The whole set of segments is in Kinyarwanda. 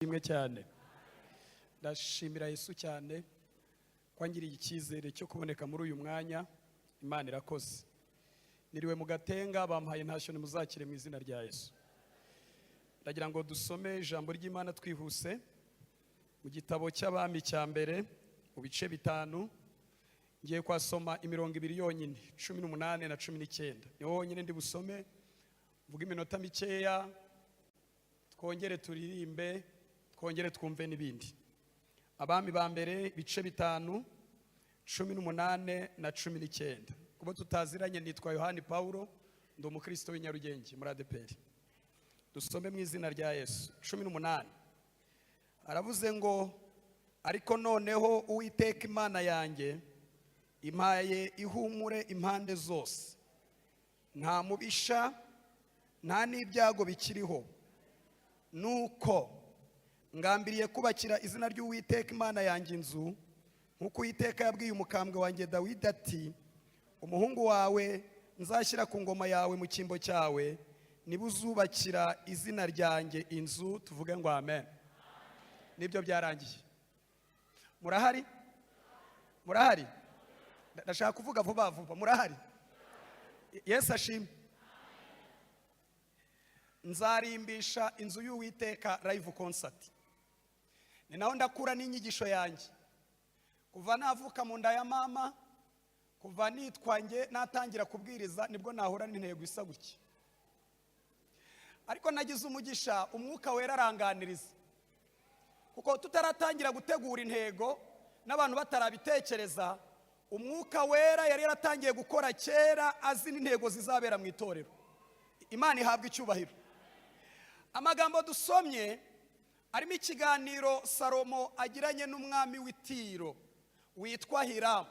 Imwe cyane ndashimira Yesu cyane kwangiriye icyizere cyo kuboneka muri uyu mwanya. Imana irakoze. Niriwe mu gatenga bampaye ntashyo nimuzakire mu izina rya Yesu. Ndagira ngo dusome ijambo ry'Imana twihuse mu gitabo cy'Abami cya mbere mu bice bitanu. Ngiye kwasoma imirongo ibiri yonyine 18 na 19. Niho honyine ndi busome, mvuga iminota mikeya, twongere turirimbe, twongere twumve n'ibindi. Abami ba mbere bice bitanu 18 na 19. Kuba tutaziranye, nitwa Yohani Paulo, ndi umukristo w'inyarugenge muri ADPR. Dusome mu izina rya Yesu. 18 aravuze ngo, ariko noneho Uwiteka Imana yanjye impaye ihumure impande zose, nta mubisha nta n'ibyago bikiriho, nuko ngambiriye kubakira izina ry'Uwiteka Imana yanjye inzu, nkuko Uwiteka yabwiye umukambwe wanjye Dawidi ati, umuhungu wawe nzashyira ku ngoma yawe mu cyimbo cyawe, niba uzubakira izina ryanjye inzu. Tuvuge ngo amen. Nibyo byarangiye. Murahari? Murahari? Ndashaka kuvuga vuba vuba. Murahari? Yesu ashimwe. Nzarimbisha inzu y'Uwiteka live concert. Ni naho ndakura n'inyigisho yanjye. Kuva navuka mu nda ya mama, kuva nitwanjye natangira kubwiriza, nibwo nahura n'intego isa gutya. Ariko nagize umugisha, umwuka wera aranganiriza. Kuko tutaratangira gutegura intego n'abantu batarabitekereza, umwuka wera yari yaratangiye gukora kera, azi n'intego zizabera mu itorero. Imana ihabwa icyubahiro. Amagambo dusomye arimo ikiganiro Salomo agiranye n'umwami w'Itiro witwa Hiramu.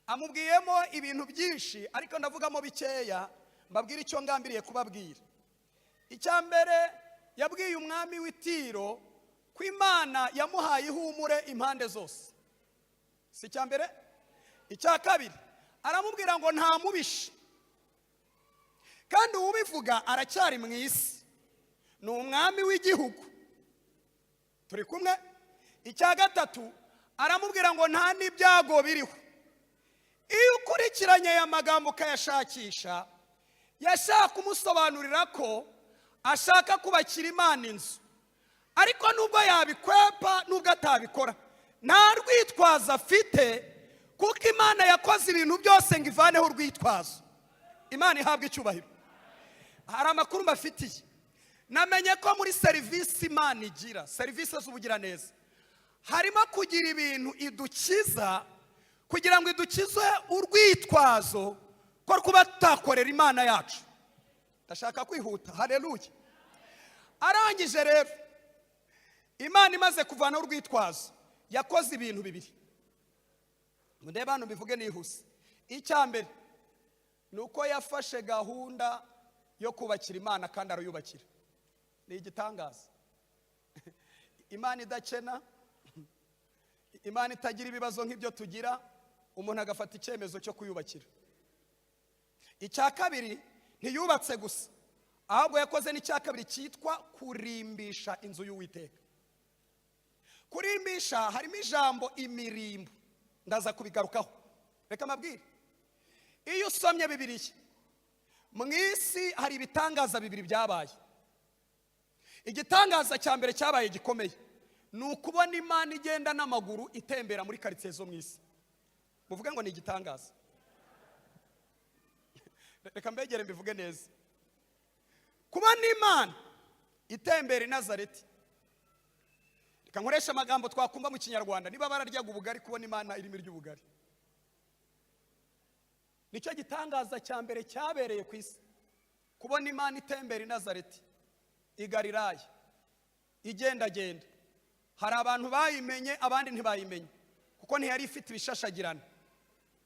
Amubwiyemo ibintu byinshi, ariko ndavugamo bikeya, mbabwira icyo ngambiriye kubabwira. Icya mbere, yabwiye umwami w'Itiro ko Imana yamuhaye ihumure impande zose. Si icya mbere? Icya kabiri, aramubwira ngo nta mubisha, kandi ubivuga aracyari mu isi, ni umwami w'igihugu. Turi kumwe? Icya gatatu, aramubwira ngo nta n'ibyago biriho. Iyo ukurikiranye aya magambo ukayashakisha, yashaka kumusobanurira ko ashaka kubakira Imana inzu, ariko nubwo yabikwepa, nubwo atabikora, nta rwitwazo afite, kuko Imana yakoze ibintu byose ngo ivaneho urwitwazo. Imana ihabwa icyubahiro. Hari amakuru mbafitiye. Namenye ko muri serivisi Imana igira, serivisi z'ubugiraneza, harimo kugira ibintu idukiza, kugira ngo idukize urwitwazo ko kuba tutakorera Imana yacu. Ndashaka kwihuta. Haleluya. Arangije rero, Imana imaze kuvana urwitwazo, yakoze ibintu bibiri. Ndebe hano bivuge nihuse. Icya mbere, nuko yafashe gahunda yo kubakira Imana kandi arayubakira. Ni igitangaza. Imana idakena, Imana itagira ibibazo nk'ibyo tugira, umuntu agafata icyemezo cyo kuyubakira. Icya kabiri, ntiyubatse gusa, ahubwo yakoze n'icya kabiri cyitwa kurimbisha inzu y'Uwiteka. Kurimbisha harimo ijambo imirimbo, ndaza kubigarukaho. Reka mabwire, iyo usomye Bibiliya, mu isi hari ibitangaza bibiri byabaye. Igitangaza cya mbere cyabaye gikomeye, ni ukubona Imana igenda n'amaguru itembera muri karitsiye zo mu isi. Muvuge ngo ni igitangaza. Reka mbegere mbivuge neza. Kubona Imana itembera i Nazareti. Reka nkoresha amagambo twakumva mu Kinyarwanda. Niba bararyaga ubugari, kubona Imana irimo iry'ubugari. Nicyo gitangaza cya mbere cyabereye ku isi. Kubona Imana itembera i Nazareti, i Galilaya, igendagenda. Hari abantu bayimenye, abandi ntibayimenye, kuko ntiyari ifite ibishashagirana.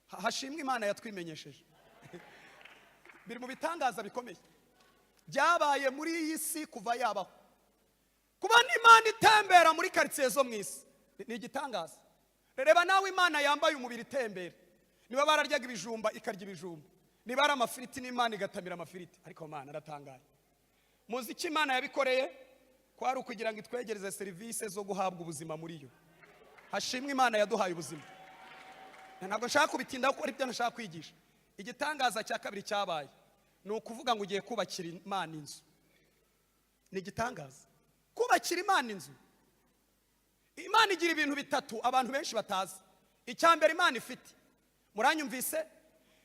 Hashimwe Imana yatwimenyesheje. Biri mu bitangaza bikomeye byabaye muri iyi si kuva yabaho. Kubona Imana itembera muri karitsiye zo mu isi ni igitangaza. Reba nawe Imana yambaye umubiri itembera. Niba bararyaga ibijumba ikarya ibijumba, niba ari amafiriti n'Imana igatamira amafiriti. Ariko Imana aratangaye. Muzi icyo Imana yabikoreye? kwari ukugira ngo itwegereze serivisi zo guhabwa ubuzima muri yo. Hashimwe Imana yaduhaye ubuzima. Ntabwo nshaka kubitinda kuko aribyo nashaka kwigisha. Igitangaza cya kabiri cyabaye ni ukuvuga ngo ugiye kubakira Imana inzu. Ni igitangaza kubakira Imana inzu. Imana igira ibintu bitatu abantu benshi batazi. Icyambere Imana ifite, muranyumvise,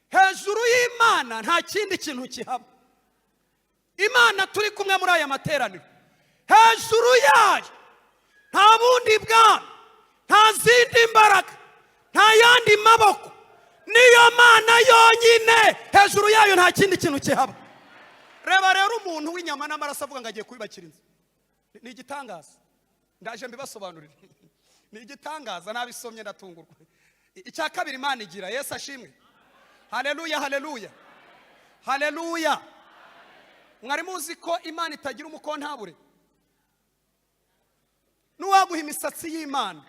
hejuru y'Imana nta kindi kintu kihaba. Imana turi kumwe muri aya materaniro, hejuru yayo nta bundi bwana, nta zindi mbaraga, nta yandi maboko, niyo Mana yonyine. Hejuru yayo nta kindi kintu kihaba. Reba rero umuntu w'inyama n'amaraso avuga ngo agiye kubibakira inzu. Ni igitangaza. Ndaje mbibasobanurira. Ni igitangaza, nabisomye ndatungurwa. Icya kabiri Imana igira, Yesu ashimwe. Haleluya, haleluya, haleluya. Mwari muzi ko Imana itagira umukontabure? Nuwaguha imisatsi y'Imana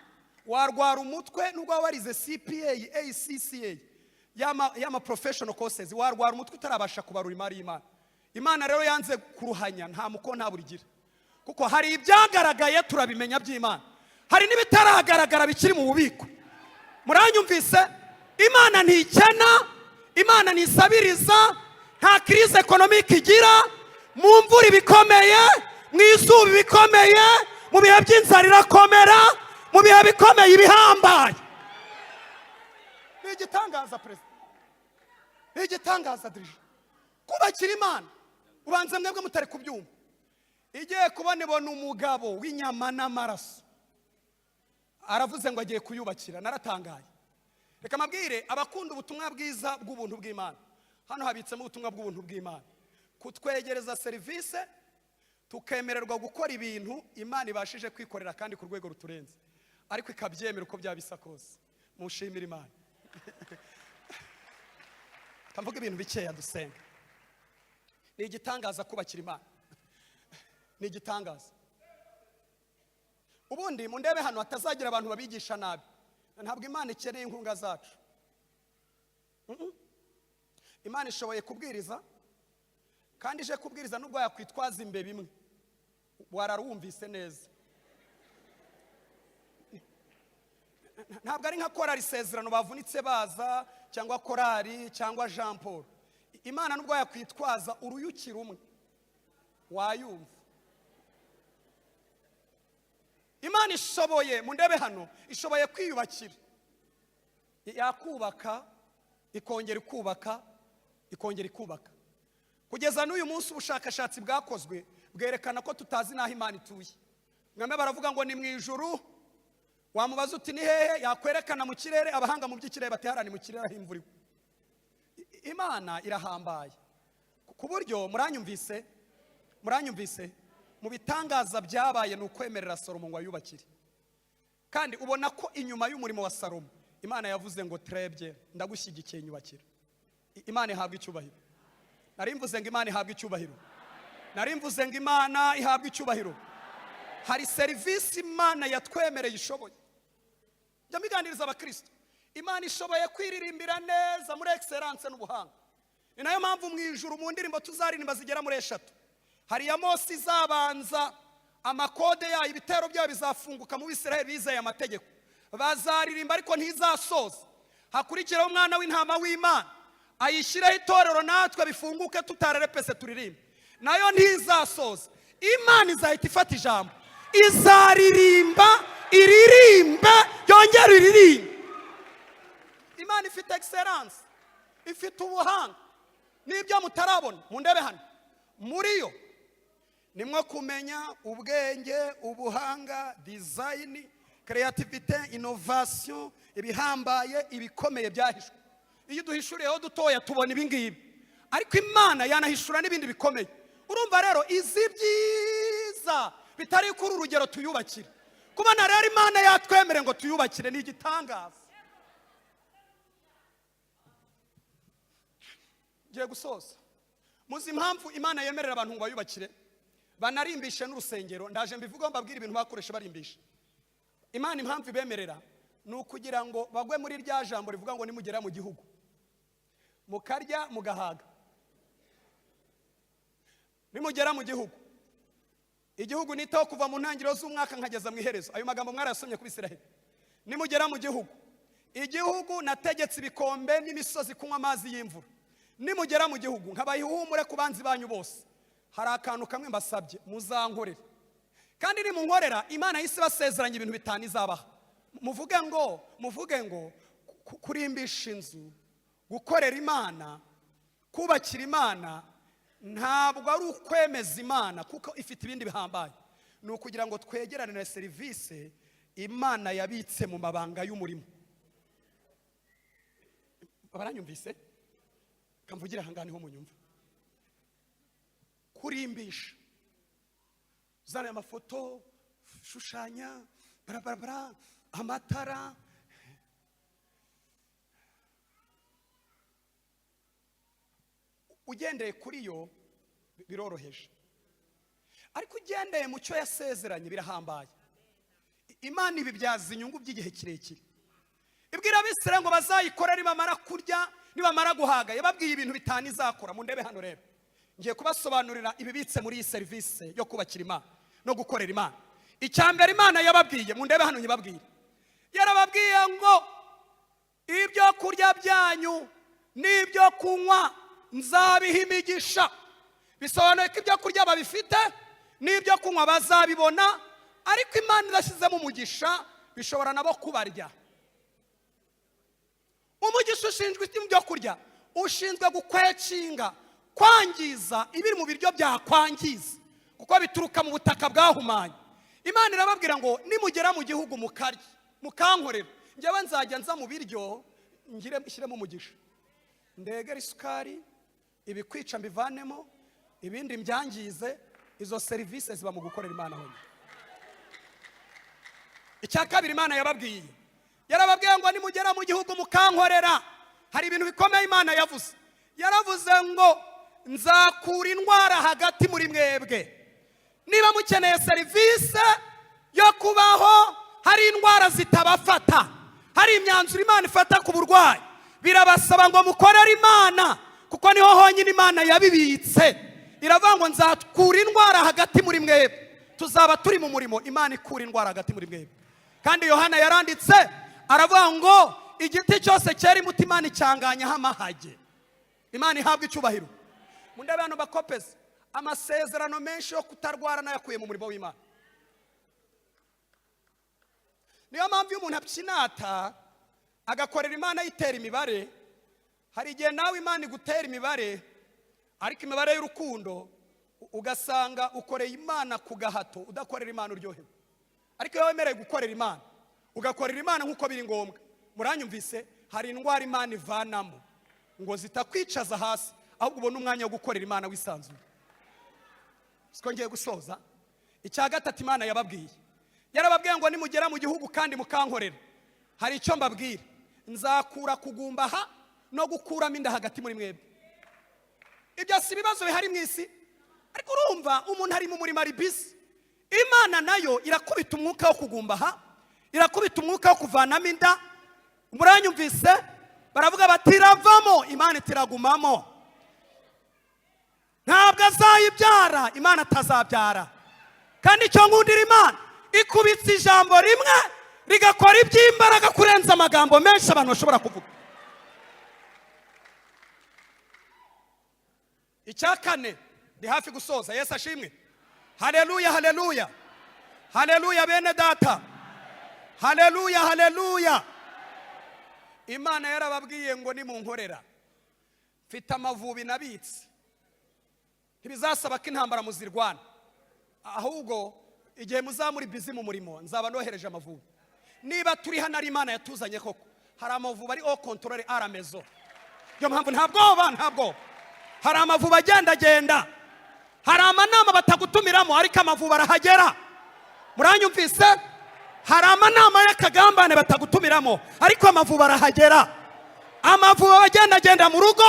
warwara umutwe, nubwo warize CPA, ACCA, yama professional courses, warwara umutwe utarabasha kubarura imari y'Imana. Imana rero yanze kuruhanya, nta mukontabure igira. Kuko hari ibyagaragaye turabimenya by'Imana, hari n'ibitaragaragara bikiri mu bubiko. Muranyumvise? Imana ntikena, Imana nisabiriza, nta crise economique igira, mu mvura ibikomeye, mu izuba ibikomeye, mu bihe by'inzara irakomera, mu bihe bikomeye ibihambaye. Ni igitangaza perezida, ni igitangaza dirije. Kubakira Imana ubanza mwebwe mutari kubyumva. Igiye kubona ibona umugabo w'inyama n'amaraso aravuze ngo agiye kuyubakira, naratangaye. Reka mabwire abakunda ubutumwa bwiza bw'ubuntu bw'Imana, hano habitsemo ubutumwa bw'ubuntu bw'Imana, kutwegereza serivisi tukemererwa gukora ibintu Imana ibashije kwikorera kandi ku rwego ruturenze, ariko ikabyemera uko byabisa kose. Mushimira Imana. Kamvuga ibintu bikeya dusenga. Ni igitangaza kubakira Imana. Ni igitangaza. Ubundi mundebe hano hatazagira abantu babigisha nabi. Ntabwo Imana ikeneye inkunga zacu. Imana ishoboye kubwiriza, kandi ije kubwiriza nubwo yakwitwaza imbe bimwe wararumvise neza. Ntabwo ari nka korari Isezerano bavunitse baza, cyangwa korari, cyangwa Jean Paul. Imana nubwo yakwitwaza uruyuki rumwe wayumva. Imana ishoboye, mundebe hano, ishoboye kwiyubakira. Yakubaka, ikongera ikubaka, ikongera ikubaka. Kugeza n'uyu munsi ubushakashatsi bwakozwe bwerekana ko tutazi naho Imana ituye. Mwame baravuga ngo ni mu ijuru, wamubaza uti ni hehe, yakwerekana mu kirere, abahanga mu by'ikirere baterana mu kirere aho imvura igwa. Imana irahambaye ku buryo muranyumvise, mu bitangaza byabaye ni ukwemerera Salomo ngo ayubakire. Kandi ubona ko inyuma y'umurimo wa Salomo Imana yavuze ngo trebye, ndagushyigikiye nyubakira. Imana ihabwa icyubahiro. Narimvuze ngo Imana ihabwa icyubahiro. Narimvuze ngo Imana ihabwa icyubahiro. Hari serivisi Imana yatwemereye ishoboye. Jya mbiganiriza abakristo, Imana ishoboye kwiririmbira neza muri excellence n'ubuhanga. Ni nayo mpamvu mu ijuru mu ndirimbo tuzaririmba zigera muri 3. Hari ya Mose izabanza, amakode yayo, ibitero byayo bizafunguka mu Bisirayeli bizeye amategeko. Bazaririmba ariko ntizasoza. Hakurikiraho umwana w'intama w'Imana, ayishyiraho itorero natwe bifunguke tutarerepese turirimba. Nayo ntizasoza. Imana izahita ifata ijambo, izaririmba, iririmbe, yongera iririmbe. Imana ifite excellence, ifite ubuhanga. Nibyo mutarabona mundebe hano. Muri yo nimwe kumenya ubwenge, ubuhanga, design, creativity, innovation, ibihambaye, ibikomeye byahishwe. Iyo duhishuriyeho dutoya tubona ibingibi, ariko Imana yanahishura n'ibindi bikomeye. Urumva rero izi byiza bitari kuri urugero tuyubakire. Kubana rero Imana yatwemere ngo tuyubakire ni igitangaza. Ngiye gusoza. Muzi impamvu Imana yemerera abantu ngo bayubakire? Banarimbishe n'urusengero. Ndaje mbivuga mbabwira ibintu bakoresha barimbisha. Imana impamvu ibemerera ni ukugira ngo bagwe muri rya jambo rivuga ngo nimugera mu gihugu mukarya mugahaga. Nimugera mu gihugu igihugu nitaho kuva mu ntangiriro z'umwaka nkageza mu iherezo. Ayo magambo mwarayasomye ku Bisiraheli. Nimugera mu igihugu nategetse ibikombe n'imisozi kunywa amazi y'imvura. Nimugera mu gihugu nkabaha ihumure ku banzi banyu bose. Hari akantu kamwe mbasabye, muzankorera. Kandi nimunkorera, Imana yise basezeranya ibintu bitanu izabaha. Muvuge ngo kurimbisha inzu, gukorera Imana, kubakira Imana, ntabwo ari ukwemeza Imana kuko ifite ibindi bihambaye. Ni ukugira ngo twegerane na serivisi Imana yabitse mu mabanga y'umurimo. Baranyumvise? Kamvugira hangane ho munyumva. Kurimbisha, zana amafoto, shushanya, barabara, amatara. Ugendeye kuri yo biroroheje, ariko ugendeye mu cyo yasezeranye birahambaye. Imana ibibyaza inyungu by'igihe kirekire. Ibwira Abisirayeli ngo bazayikorera nibamara kurya, nibamara guhaga. Yababwiye ibintu bitanu izakora. Mu ndebe hano rero, ngiye kubasobanurira ibibitse muri iyi serivisi yo kubakira Imana no gukorera Imana. Icyambere Imana yababwiye, mu ndebe hano nyibabwiye, yarababwiye ngo ibyo kurya byanyu n'ibyo kunywa nzabiha imigisha. Bisobanuye ko ibyo kurya babifite n'ibyo kunywa bazabibona, ariko Imana irashyizemo umugisha, bishobora nabo kubarya. Umugisha ushinzwe ibyo kurya, ushinzwe gukwecinga, kwangiza ibiri mu biryo byakwangiza, kuko bituruka mu butaka bwahumanye. Imana irababwira ngo nimugera mu gihugu mukarya, mukankorera, njyewe nzajya nza mu biryo ishyiremo umugisha. Ndegera isukari, ibikwica mbivanemo, ibindi mbyangize. Izo serivisi ziba mu gukorera Imana honyine. Icya kabiri Imana yababwiye, yarababwiye ngo nimugera mu gihugu mukankorera, hari ibintu bikomeye Imana yavuze. Yaravuze ngo nzakura indwara hagati muri mwebwe. Niba mukeneye serivisi yo kubaho, hari indwara zitabafata, hari imyanzuro Imana ifata ku burwayi, birabasaba ngo mukorere Imana, kuko niho honyine Imana yabibitse. Iravuga ngo nzakura indwara hagati muri mwebwe. Tuzaba turi mu murimo Imana ikura indwara hagati muri mwebwe. Kandi Yohana yaranditse aravuga ngo igiti cyose cyera imbuto Imana icyanganyaho amahage. Imana ihabwa icyubahiro. Mu ndebe hano bakopeze amasezerano menshi yo kutarwara nayakuye mu murimo w'Imana. Niyo mpamvu iyo umuntu apyinata agakorera Imana yitera imibare, hari igihe nawe Imana igutera imibare, ariko imibare y'urukundo ugasanga ukoreye Imana ku gahato, udakorera Imana uryohewe. Ariko iyo wemereye gukorera Imana, ugakorera Imana nk'uko biri ngombwa, muranyumvise, hari indwara Imana ivanamo ngo zitakwicaza hasi, ahubwo ubona umwanya wo gukorera Imana wisanzuye. Siko ngiye gusoza. Icya gatatu Imana yababwiye, yarababwiye ngo nimugera mu gihugu kandi mukankorera, hari icyo mbabwira, nzakura kugumbaha no gukuramo inda hagati muri mwebwe. Ibyo si ibibazo bihari mu isi, ariko urumva umuntu ari mu murimo ari busy. Imana nayo irakubita umwuka wo kugumbaha, irakubita umwuka wo kuvanamo inda. Muranyumvise? Baravuga bati iravamo, Imana itiragumamo. Ntabwo azayibyara, Imana atazabyara. Kandi icyo nkundira Imana, ikubitse ijambo rimwe rigakora iby'imbaraga kurenza amagambo menshi abantu bashobora kuvuga. Icya kane, ndi hafi gusoza. Yesu ashimwe. Haleluya, haleluya, haleluya bene data, haleluya, haleluya. Imana yarababwiye ngo nimunkorera, mfite amavubi nabitse. Ntibizasaba ko intambara muzirwana, ahubwo igihe muzamuri bizi mu murimo nzaba nohereje amavubi. Niba turi hano ari Imana yatuzanye koko, hari amavubi ari au contrôle à la maison. Yo mpamvu ntabwo hari amavubi agenda, hari amanama batagutumiramo ariko amavubi arahagera. Muranyumvise? Hari amanama y'akagambane batagutumiramo ariko amavubi arahagera. Amavubi agenda mu rugo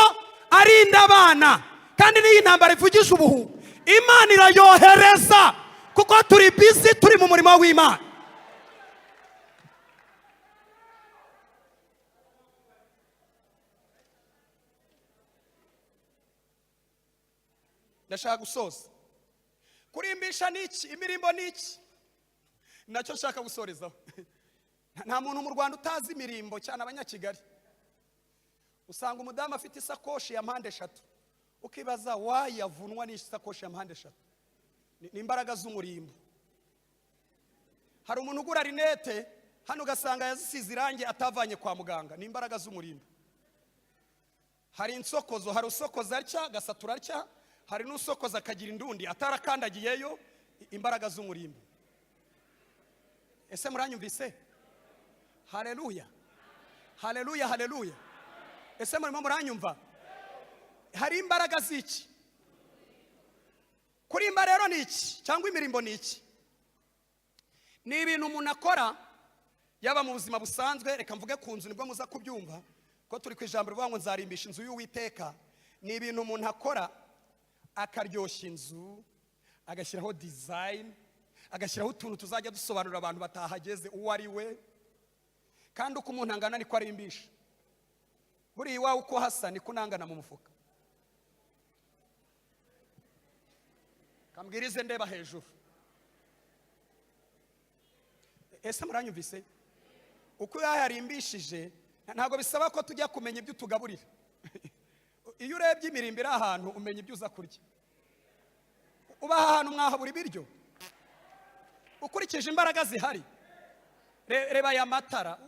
arinda abana, kandi niyi ntambara ivugisha ubuhu Imana irayohereza, kuko turi busy, turi mu murimo w'Imana. Ndashaka gusoza. kurimbisha niki, imirimbo niki, nacyo nshaka gusorezaho. Nta muntu mu Rwanda utazi imirimbo, cyane abanyakigali. Usanga umudamu afite isakoshi ya mpande eshatu, ukibaza wayavunwa n'isakoshi ya mpande eshatu. Ni imbaraga z'umurimbo. Hari umuntu ugura rinete hano ugasanga yazisize irangi atavanye kwa muganga, ni imbaraga z'umurimbo. Hari insokozo, hari usokoza atya gasatura atya, hari n'usokoza akagira indundi atarakandagiyeyo, imbaraga z'umurimbo. Ese muranyumvise? Haleluya, haleluya, haleluya. Ese murimo muranyumva? Hari imbaraga z'iki? Kurimba rero ni iki cyangwa imirimbo ni iki? Ni ibintu umuntu akora yaba mu buzima busanzwe. Reka mvuge ku nzu nibwo muza kubyumva ko turi ku ijambo rivuga ngo nzarimbisha inzu y'Uwiteka. Ni ibintu umuntu akora akaryoshya inzu, agashyiraho design, agashyiraho utuntu tuzajya dusobanurira abantu batahageze uwo ari we, kandi uko umuntu angana niko arimbisha. Buriya iwawe uko hasa niko unangana mu mufuka. Kambwirize ndeba hejuru. Ese muranyumvise? Uko yarimbishije ntago bisaba ko tujya kumenya ibyo tugaburira. Iyo urebye imirimbo iri ahantu umenya ibyo uza kurya. Uba ahantu mwahabura ibiryo ukurikije imbaraga zihari. Reba ya matara,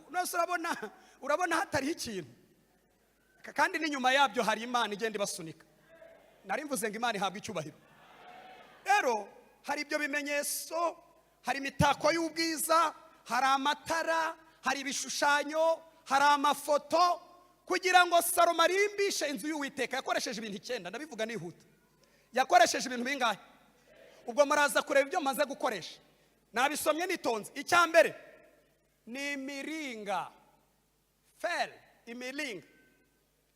urabona hatariho ikintu, kandi n'inyuma yabyo hari Imana igenda ibasunika. Nari mvuze ngo Imana ihabwa icyubahiro. Rero hari ibyo bimenyetso, hari imitako y'ubwiza, hari amatara, hari ibishushanyo, hari amafoto, kugira ngo Salomo arimbishe inzu y'Uwiteka. Yakoresheje ibintu 9, ndabivuga nihuta. Yakoresheje ibintu bingahe? Ubwo muraza kureba ibyo maze gukoresha. Nabisomye nitonze. Icya mbere ni imiringa. Fel, imiringa.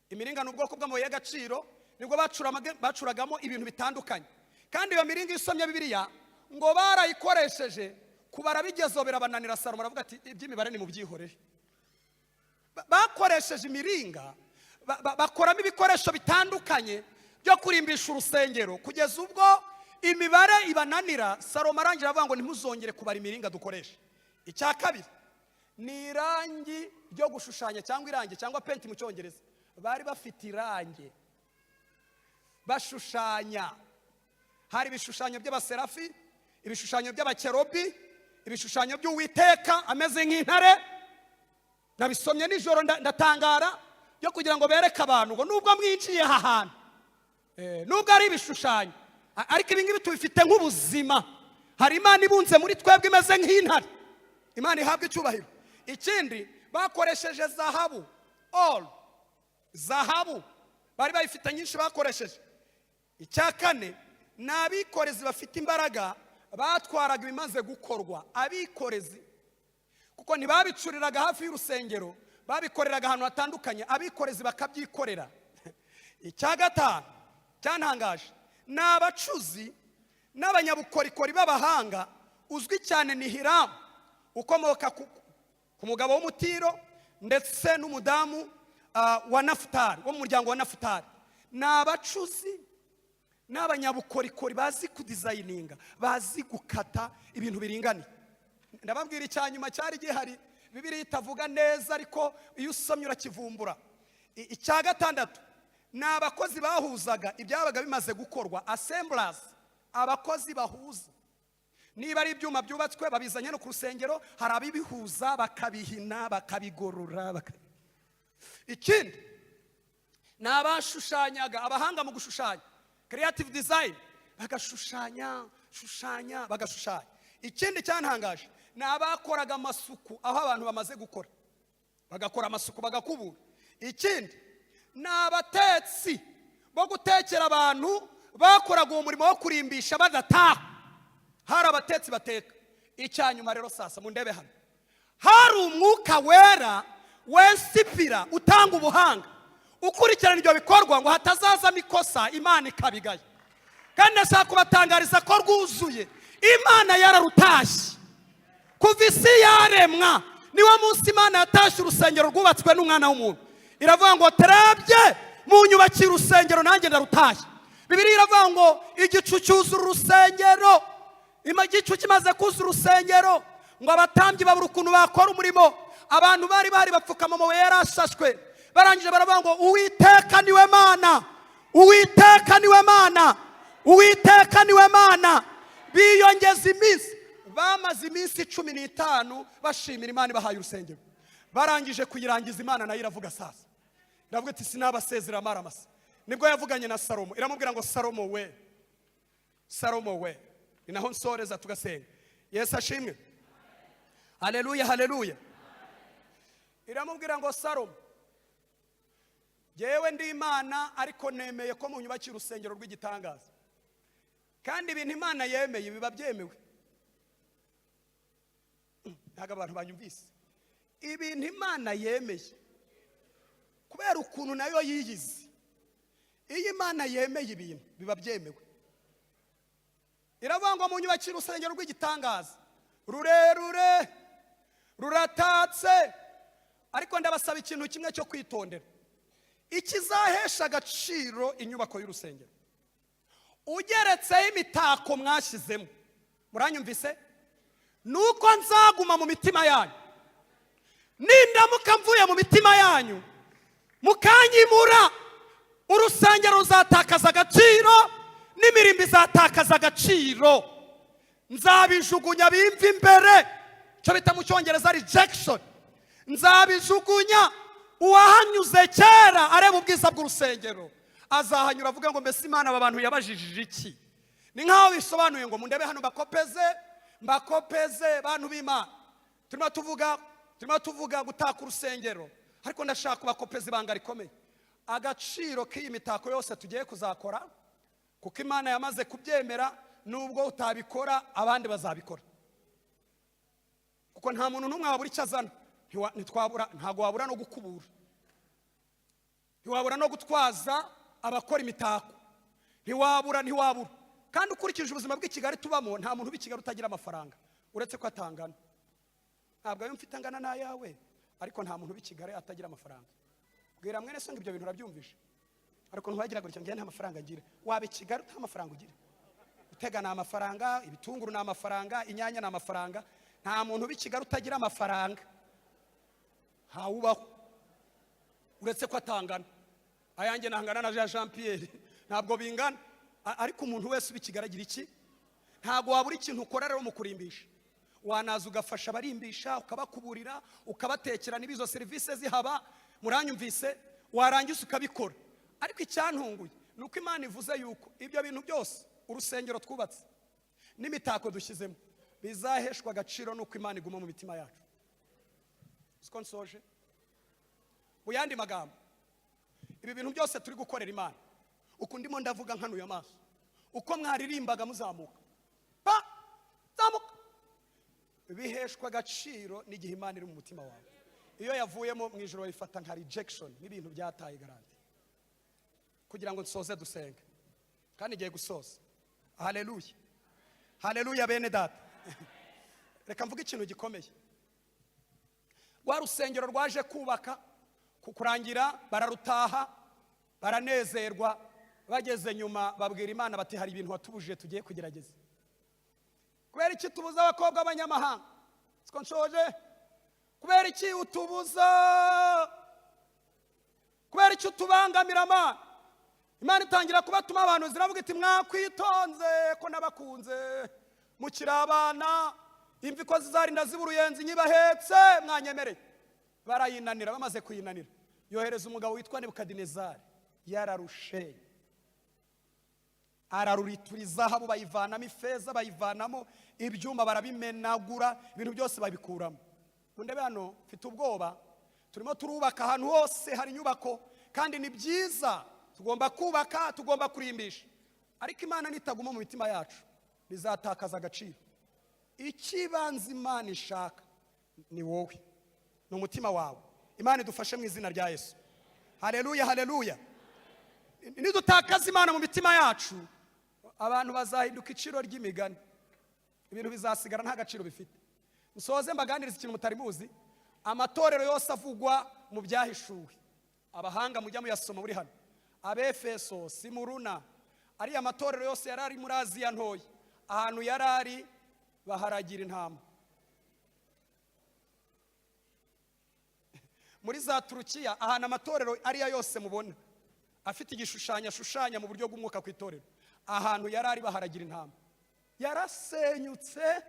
Imiringa n'ubwoko bw'amabuye y'agaciro, nibwo bacuragamo ibintu bitandukanye. Kandi iyo miringa isomye Bibiliya ngo barayikoresheje kubara bigezo birabananira. Salomo aravuga ati iby'imibare ni mu byihorere. Bakoresheje imiringa, bakoramo ibikoresho bitandukanye byo kurimbisha urusengero, kugeza ubwo imibare ibananira. Salomo arangira avuga ngo ntimuzongere kubara imiringa dukoresha. Icya kabiri ni irangi ryo gushushanya, cyangwa irangi cyangwa penti mu Cyongereza. Bari bafite irangi bashushanya. Hari ibishushanyo by'abaserafi, ibishushanyo by'abakerubi, ibishushanyo by'Uwiteka ameze nk'intare. Nabisomye nijoro ndatangara, byo kugira ngo bereke abantu ngo nubwo mwinjiye aha hantu, nubwo ari ibishushanyo, ariko ibi ngibi tubifite nk'ubuzima. Hari Imana ibunze muri twebwe imeze nk'intare. Imana ihabwa icyubahiro. Ikindi bakoresheje zahabu, zahabu bari bayifite nyinshi bakoresheje. Icya kane ni abikorezi bafite imbaraga, batwaraga ibimaze gukorwa. Abikorezi kuko ntibabicuriraga hafi y'urusengero, babikoreraga ahantu hatandukanye. Abikorezi bakabyikorera. Icya gatanu cyantangaje ni abacuzi n'abanyabukorikori b'abahanga. Uzwi cyane ni Hiramu, ukomoka ku mugabo w'Umutiro ndetse n'umudamu wa Nafutali, wo mu muryango wa Nafutali. Ni abacuzi n'abanyabukorikori bazi kudizayininga, bazi gukata ibintu biringaniye. Ndababwira icyanyuma cyari gihari Bibiliya itavuga neza, ariko iyo usomye urakivumbura. Icya gatandatu ni abakozi bahuzaga ibyabaga bimaze gukorwa, assemblers, abakozi bahuza. Niba ari ibyuma byubatswe babizanye no ku rusengero, hari abibihuza bakabihina bakabigorora. Ikindi ni abashushanyaga, abahanga mu gushushanya, creative design, bagashushanya bagashushanya. Ikindi cyantangaje ni abakoraga amasuku aho abantu bamaze gukora, bagakora amasuku bagakubura. Ikindi ni abatetsi bo gutekera abantu, bakoraga uwo murimo wo kurimbisha badataha. Hari abatetsi bateka. Icyanyuma rero sasa mundebe hano, hari umwuka wera wensipira utanga ubuhanga, ukurikirana ibyo bikorwa ngo hatazazamo ikosa Imana ikabigaya. Kandi nashaka kubatangariza ko rwuzuye. Imana yararutashye kuva isi yaremwa. Niwo munsi Imana yatashye urusengero rwubatswe n'umwana w'umuntu. Iravuga ngo terabye mu nyubakira urusengero, nanjye ndarutashye. Bibiliya iravuga ngo igicu cyuzura urusengero. Igicu kimaze kuzura urusengero ngo abatambyi babura ukuntu bakora umurimo. Abantu bari bapfukama mu yarashashwe, barangije baravuga ngo Uwiteka niwe Mana, Uwiteka niwe Mana, Uwiteka niwe Mana. Biyongeza iminsi, bamaze iminsi 15 bashimira Imana ibahaye urusengero. Barangije kuyirangiza, Imana nayo iravuga sasa, iravuga iti sinabasezera amaramasa. Nibwo yavuganye na Salomo, iramubwira ngo Salomo we, Salomo we. Inaho nsoreza tugasenga. Yesu ashimwe. Haleluya, haleluya. Iramubwira ngo Salomo, jewe ndi Imana ariko nemeye ko munyubakira urusengero rw'igitangaza. Kandi ibintu Imana yemeye biba byemewe. Ntago abantu banyumvise. Ibintu Imana yemeye kubera ukuntu nayo yiyizi. Iyo Imana yemeye ibintu biba byemewe. Iravuga ngo munyubakira urusengero rw'igitangaza, rurerure, ruratatse. Ariko ndabasaba ikintu kimwe cyo kwitondera. Ikizahesha agaciro inyubako y'urusengero, ugeretseho imitako mwashyizemo, muranyumvise, nuko nzaguma mu mitima yanyu. Nindamuka mvuye mu mitima yanyu mukanyimura, urusengero ruzatakaza agaciro, n'imirimbo izatakaza agaciro. Nzabijugunya bimva imbere, cyo bita mu Cyongereza rejection. Nzabijugunya, uwahanyuze kera areba ubwiza bw'urusengero azahanyura avuga ngo mbese Imana aba bantu yabajijije iki? Ni nkaho bisobanuye ngo mundebe hano mbakopeze bantu b'Imana. Turimo tuvuga gutaka urusengero, ariko ndashaka kubakopeza ibanga rikomeye. Agaciro k'iyi mitako yose tugiye kuzakora, kuko Imana yamaze kubyemera, nubwo utabikora abandi bazabikora. Kuko nta muntu n'umwe wabura icyo azana. Ntago wabura no gukubura, ntiwabura no gutwaza abakora imitako, ntiwabura. Kandi ukurikije ubuzima bw'i Kigali tubamo, nta muntu w'i Kigali utagira amafaranga uretse ko atangana. Ntabwo ayo mfite angana n'ayawe, ariko nta muntu w'i Kigali atagira amafaranga. Bwira mwene so ngo ibyo bintu urabyumvishe, ariko ntuhagira gutya ngiye nta mafaranga ngira. Wabe Kigali nta mafaranga ugira? Utega na amafaranga, ibitunguru na amafaranga, inyanya na amafaranga. Nta muntu w'i Kigali utagira amafaranga, hawubaho uretse ko atangana. Ayanjye nangana na Jean Pierre, ntabwo bingana. Ariko umuntu wese ubikigara agira iki? Ntabwo wabura ikintu ukora rero mu kurimbisha. Wanaza ugafasha abarimbisha, ukabakuburira, ukabatekera n'ibizo services zihaba, muranyumvise, warangiza ukabikora. Ariko icyantunguye nuko Imana ivuze yuko ibyo bintu byose, urusengero twubatse n'imitako dushyizemo, bizaheshwa agaciro nuko Imana iguma mu mitima yacu. Siko nsoje. Mu yandi magambo, ibi bintu byose turi gukorera Imana, uko ndimo ndavuga nkanuye amaso, uko mwaririmbaga muzamuka, zamuka, biheshwa agaciro n'igihe Imana iri mu mutima wawe. Iyo yavuyemo mu ijoro ifata nka rejection, n'ibintu byataye garanti. Kugira ngo nsoze dusenge, kandi ngiye gusoza. Haleluya, haleluya bene data. Reka mvuge ikintu gikomeye. Rwa rusengero rwaje kubaka kukurangira, bararutaha, baranezerwa. Bageze nyuma babwira Imana bati hari ibintu watubujije tugiye kugerageza. Kubera iki tubuza abakobwa b'abanyamahanga? Siko nshoje. Kubera iki utubuza? Kubera iki utubangamira Imana? Imana itangira kubatuma abantu, ziravuga iti mwakwitonze ko nabakunze, mukiri abana, imvi ko zizarinda ziburuyenzi nyibahetse, mwanyemereye. Barayinanira, bamaze kuyinanira yohereza umugabo witwa Nebukadinezari. Yararushe, araruritura izahabu, bayivanamo ifeza, bayivanamo ibyuma, barabimenagura, ibintu byose babikuramo. Mundebe hano mfite ubwoba, turimo turubaka ahantu hose hari inyubako, kandi ni byiza, tugomba kubaka, tugomba kurimbisha. Ariko Imana nitaguma mu mitima yacu bizatakaza agaciro. Ikibanza Imana ishaka ni wowe, ni umutima wawe. Imana idufashe mu izina rya Yesu. Haleluya, haleluya. Nidutakaza Imana mu mitima yacu, abantu bazahinduka iciro ry'imigani, ibintu bizasigara nta gaciro bifite. Nsoze mbaganiriza ikintu mutari muzi. Amatorero yose avugwa mu byahishuwe, abahanga mujya muyasoma muri hano: Abefeso, Simuruna, ariya matorero yose yari ari muri Aziya ntoya, ahantu yari ari baharagira intama. Muri za Turukiya ahantu amatorero ariya yose mubona afite igishushanyo mu buryo bw'umwuka ku itorero, ahantu yari ari baharagira intama. Yarasenyutse,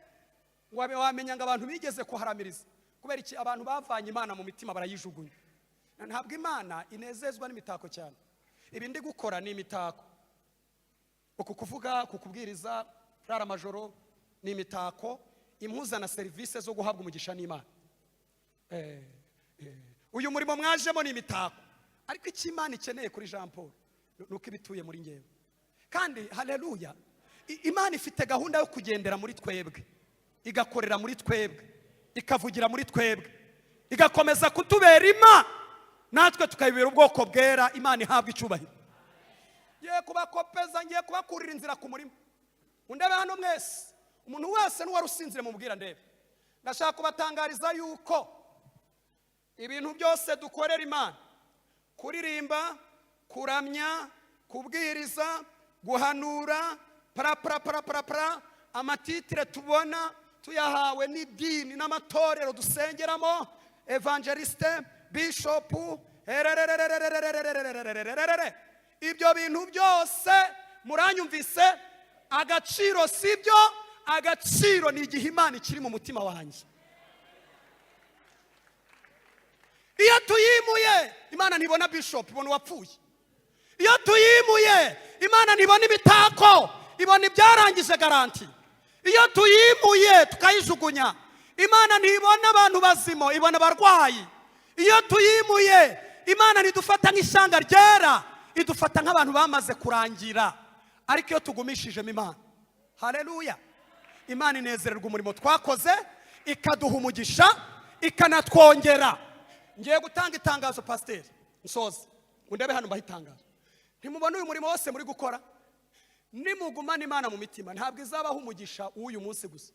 wamenya ngo abantu bigeze kuharamiriza. Kubera iki? Abantu bavanye Imana mu mitima barayijugunya. Ntabwo Imana inezezwa n'imitako cyane. Ibi ndi gukora ni imitako, uku kuvuga, kukubwiriza, kurara amajoro ni imitako impuza na serivisi zo guhabwa umugisha n'Imana. Uyu murimo mwajemo ni imitako, ariko icyo Imana ikeneye kuri Jean Paul nuko ibituye muri ngewe. Kandi haleluya, Imana ifite gahunda yo kugendera muri twebwe, igakorera muri twebwe, ikavugira muri twebwe, igakomeza kutubera Imana, natwe tukayibera ubwoko bwera. Imana ihabwa icyubahiro. Ngiye kubakopeza, ngiye kubakurira inzira ku murimo. Undebe hano mwese, umuntu wese n'uwari usinzire mubwira ndebe. Ndashaka kubatangariza yuko ibintu byose dukorera Imana, kuririmba, kuramya, kubwiriza, guhanura, amatitire tubona tuyahawe n'idini n'amatorero dusengeramo, evangeliste, bishop, ibyo bintu byose muranyumvise, agaciro sibyo. Agaciro ni igihe Imana ikiri mu mutima wanjye. Iyo tuyimuye Imana ntibona bishop, ibona uwapfuye. Iyo tuyimuye Imana ntibona imitako, ibona ibyarangije garanti. Iyo tuyimuye tukayijugunya Imana ntibona abantu bazimo, ibona abarwayi. Iyo tuyimuye Imana ntidufata nk'ishyanga ryera, idufata nk'abantu bamaze kurangira. Ariko iyo tugumishijemo Imana, haleluya, Imana inezererwa umurimo twakoze, ikaduha umugisha, ikanatwongera. Ngiye gutanga itangazo pasiteri, nsoze undebe hano bahitangazo. Ntimubona uyu murimo wose muri gukora? Nimugumana Imana mu mitima, ntabwo izabaho umugisha w'uyu munsi gusa.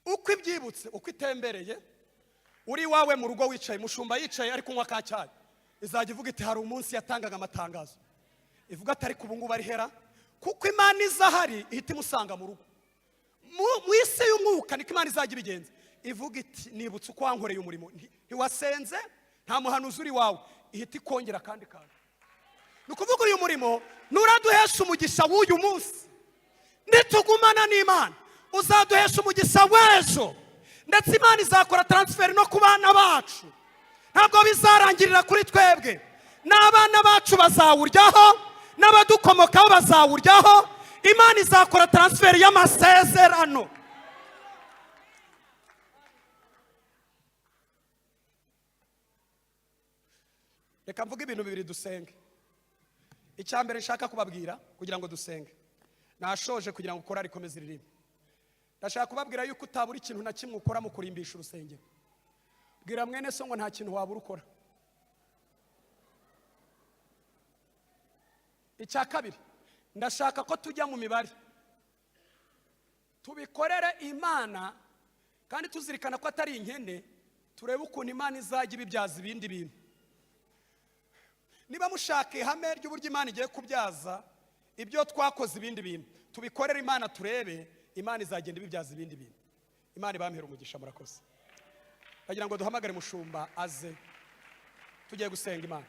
Uko ibyibutse, uko itembereye, uri wawe mu rugo wicaye, mushumba yicaye ari kunywa ka cyayi, izajya ivuga iti hari umunsi yatangaga amatangazo. Ivuga atari ku bungu bari hera, kuko Imana izahari ihita imusanga mu rugo. Mu isi y'umwuka niko Imana izajya ibigenza. Ivuga iti nibutse uko wankoreye umurimo, ntiwasenze, nta muhanuzi uri wawe, ihita ikongera kandi kandi. Nukuvuga uyu murimo nuraduhesha umugisha w'uyu munsi, nitugumana n'Imana uzaduhesha umugisha w'ejo, ndetse Imana izakora transfer no ku bana bacu. Ntabwo bizarangirira kuri twebwe, n'abana bacu bazawuryaho, n'abadukomokaho bazawuryaho. Imana izakora transfer y'amasezerano. Reka mvuge ibintu bibiri dusenge. Icyambere nshaka kubabwira kugira ngo dusenge, nashoje kugira ngo ukora rikomeze iririmbe. Ndashaka kubabwira yuko utabura ikintu na kimwe ukora mu kurimbisha urusengero. Bwira mwene so ngo nta kintu wabura ukora. Icya kabiri, ndashaka ko tujya mu mibare, tubikorere Imana kandi tuzirikana ko atari inkene, turebe ukuntu Imana izajya ibibyaza ibindi bintu. Niba mushaka ihame ry'uburyo Imana igiye kubyaza ibyo twakoze ibindi bintu, tubikorere Imana turebe, Imana izagenda ibibyaza ibindi bintu. Imana ibampera umugisha, murakoze. Bagira ngo duhamagare mushumba aze tugiye gusenga Imana.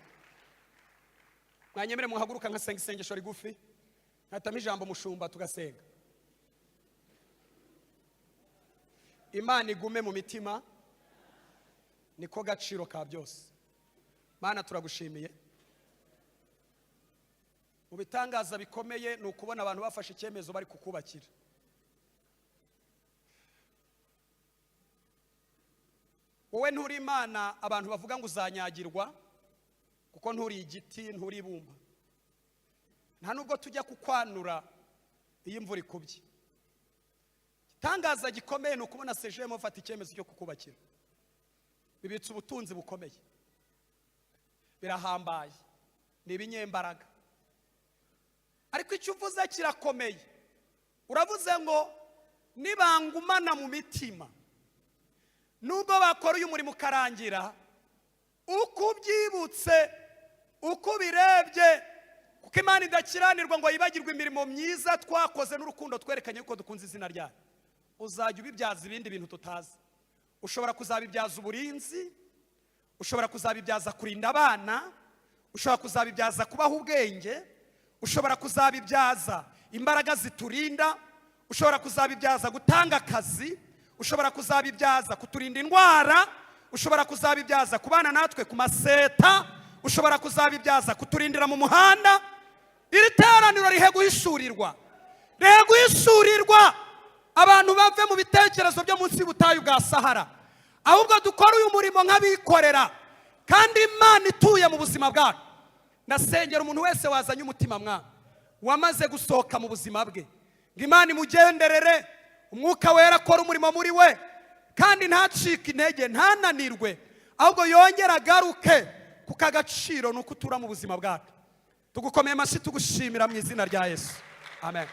Mwanyemere muhaguruka nkasenga isengesho rigufi, nkatama ijambo mushumba tugasenga. Imana igume mu mitima, niko gaciro ka byose. Mana turagushimiye. Mu bitangaza bikomeye ni ukubona abantu bafashe icyemezo bari kukubakira. Wowe nturi Imana abantu bavuga ngo uzanyagirwa, kuko nturi igiti, nturi ibumba. Nta nubwo tujya kukwanura iyo imvura ikubye. Igitangaza gikomeye ni ukubona sejemo fata icyemezo cyo kukubakira. Bibitse ubutunzi bukomeye, birahambaye, ni ibinyembaraga. Ariko icyo uvuze kirakomeye. Uravuze ngo nibangumana mu mitima, nubwo bakora uyu murimo ukarangira, uko ubyibutse, uko birebye, kuko Imana idakiranirwa ngo yibagirwe imirimo myiza twakoze n'urukundo twerekanye ko dukunze izina ryayo. Uzajya ubibyaza ibindi bintu tutazi. Ushobora kuzabibyaza uburinzi, ushobora kuzabibyaza kurinda abana, ushobora kuzabibyaza kubaho ubwenge, ushobora kuzabibyaza imbaraga ziturinda, ushobora kuzabibyaza gutanga akazi, ushobora kuzabibyaza kuturinda indwara, ushobora kuzabibyaza kubana natwe ku maseta, ushobora kuzabibyaza kuturindira mu muhanda. Iri teraniro rihe guhishurirwa, rihe guhishurirwa, abantu bave mu bitekerezo byo munsi y'ubutayu bwa Sahara, ahubwo dukora uyu murimo nk'abikorera, kandi Imana ituye mu buzima bwacu. Ndasengera umuntu wese wazanye umutima mwana wamaze gusohoka mu buzima bwe, ngo Imana imugenderere, Umwuka Wera akora umurimo muri we, kandi ntacike intege, ntananirwe, ahubwo yongera agaruke ku kagaciro nuko utura mu buzima bwacu. Tugukomeye amashyi tugushimira mu izina rya Yesu. Amen.